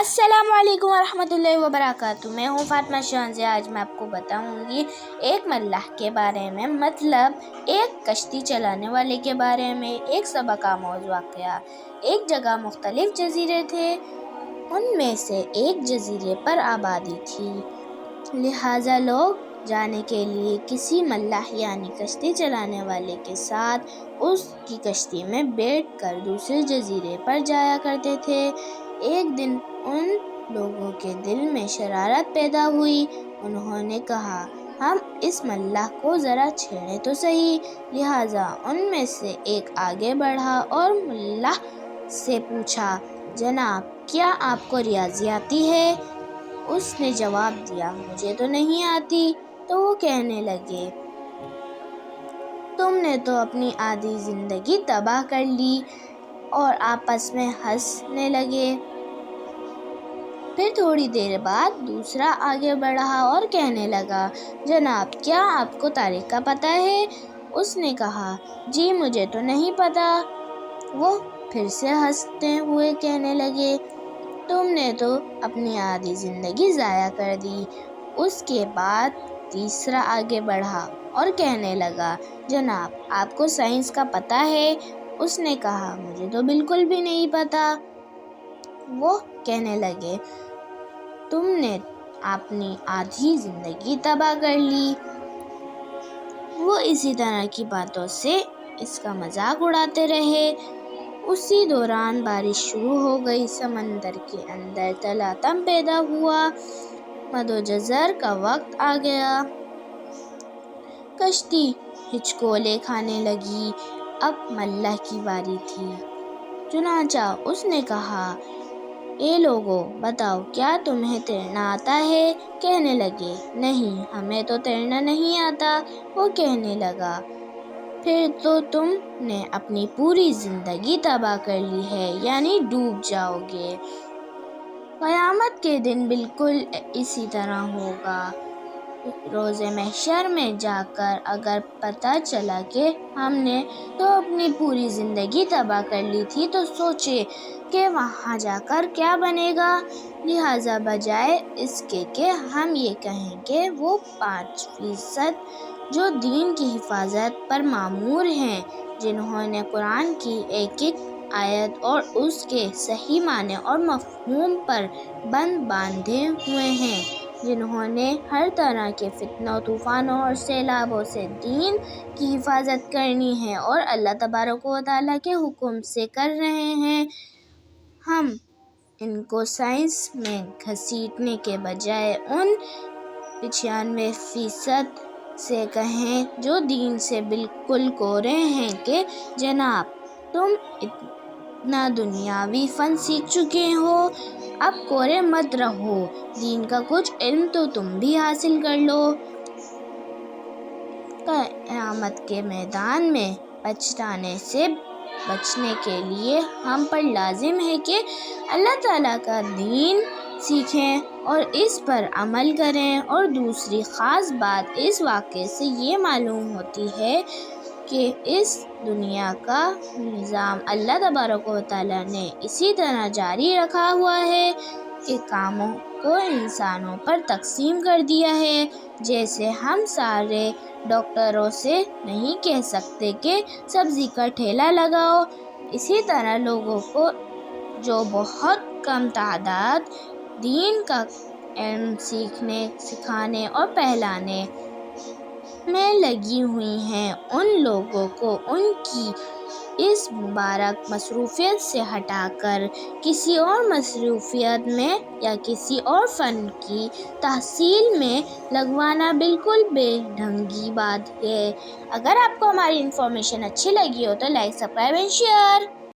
السلام علیکم ورحمۃ اللہ وبرکاتہ۔ میں ہوں فاطمہ شہنزے۔ آج میں آپ کو بتاؤں گی ایک ملاح کے بارے میں، مطلب ایک کشتی چلانے والے کے بارے میں۔ ایک سبق آموز واقعہ۔ ایک جگہ مختلف جزیرے تھے، ان میں سے ایک جزیرے پر آبادی تھی، لہٰذا لوگ جانے کے لیے کسی ملاح یعنی کشتی چلانے والے کے ساتھ اس کی کشتی میں بیٹھ کر دوسرے جزیرے پر جایا کرتے تھے۔ ایک دن ان لوگوں کے دل میں شرارت پیدا ہوئی۔ انہوں نے کہا، ہم اس ملاح کو ذرا چھیڑیں تو صحیح۔ لہٰذا ان میں سے ایک آگے بڑھا اور ملاح سے پوچھا، جناب کیا آپ کو ریاضی آتی ہے؟ اس نے جواب دیا، مجھے تو نہیں آتی۔ تو وہ کہنے لگے، تم نے تو اپنی آدھی زندگی تباہ کر لی، اور آپس میں ہنسنے لگے۔ پھر تھوڑی دیر بعد دوسرا آگے بڑھا اور کہنے لگا، جناب کیا آپ کو تاریخ کا پتہ ہے؟ اس نے کہا، جی مجھے تو نہیں پتہ۔ وہ پھر سے ہنستے ہوئے کہنے لگے، تم نے تو اپنی آدھی زندگی ضائع کر دی۔ اس کے بعد تیسرا آگے بڑھا اور کہنے لگا، جناب آپ کو سائنس کا پتہ ہے؟ اس نے کہا، مجھے تو بالکل بھی نہیں پتہ۔ وہ کہنے لگے، تم نے اپنی آدھی زندگی تباہ کر لی۔ وہ اسی طرح کی باتوں سے اس کا مذاق اڑاتے رہے۔ اسی دوران بارش شروع ہو گئی، سمندر کے اندر تلاطم پیدا ہوا، مد و جزر کا وقت آ گیا۔ کشتی ہچکولے کھانے لگی۔ اب ملاح کی باری تھی، چنانچہ اس نے کہا، اے لوگو بتاؤ کیا تمہیں تیرنا آتا ہے؟ کہنے لگے، نہیں ہمیں تو تیرنا نہیں آتا۔ وہ کہنے لگا، پھر تو تم نے اپنی پوری زندگی تباہ کر لی ہے، یعنی ڈوب جاؤ گے۔ قیامت کے دن بالکل اسی طرح ہوگا۔ روز محشر میں جا کر اگر پتہ چلا کہ ہم نے تو اپنی پوری زندگی تباہ کر لی تھی تو سوچیں کہ وہاں جا کر کیا بنے گا۔ لہٰذا بجائے اس کے کہ ہم یہ کہیں کہ وہ 5% جو دین کی حفاظت پر مامور ہیں، جنہوں نے قرآن کی ایک ایک آیت اور اس کے صحیح معنی اور مفہوم پر بند باندھے ہوئے ہیں، جنہوں نے ہر طرح کے فتنوں، طوفانوں اور سیلابوں سے دین کی حفاظت کرنی ہے اور اللہ تبارک و تعالیٰ کے حکم سے کر رہے ہیں، ہم ان کو سائنس میں گھسیٹنے کے بجائے ان 95% سے کہیں جو دین سے بالکل کورے ہیں کہ جناب تم اتنا دنیاوی فن سیکھ چکے ہو، اب کورے مت رہو، دین کا کچھ علم تو تم بھی حاصل کر لو۔ قیامت کے میدان میں پچھتانے سے بچنے کے لیے ہم پر لازم ہے کہ اللہ تعالیٰ کا دین سیکھیں اور اس پر عمل کریں۔ اور دوسری خاص بات اس واقعے سے یہ معلوم ہوتی ہے کہ اس دنیا کا نظام اللہ تبارک و تعالیٰ نے اسی طرح جاری رکھا ہوا ہے کہ کاموں کو انسانوں پر تقسیم کر دیا ہے۔ جیسے ہم سارے ڈاکٹروں سے نہیں کہہ سکتے کہ سبزی کا ٹھیلا لگاؤ، اسی طرح لوگوں کو جو بہت کم تعداد دین کا علم سیکھنے، سکھانے اور پھیلانے میں لگی ہوئی ہیں، ان لوگوں کو ان کی اس مبارک مصروفیت سے ہٹا کر کسی اور مصروفیت میں یا کسی اور فن کی تحصیل میں لگوانا بالکل بے ڈھنگی بات ہے۔ اگر آپ کو ہماری انفارمیشن اچھی لگی ہو تو لائک، سبسکرائب اینڈ شیئر۔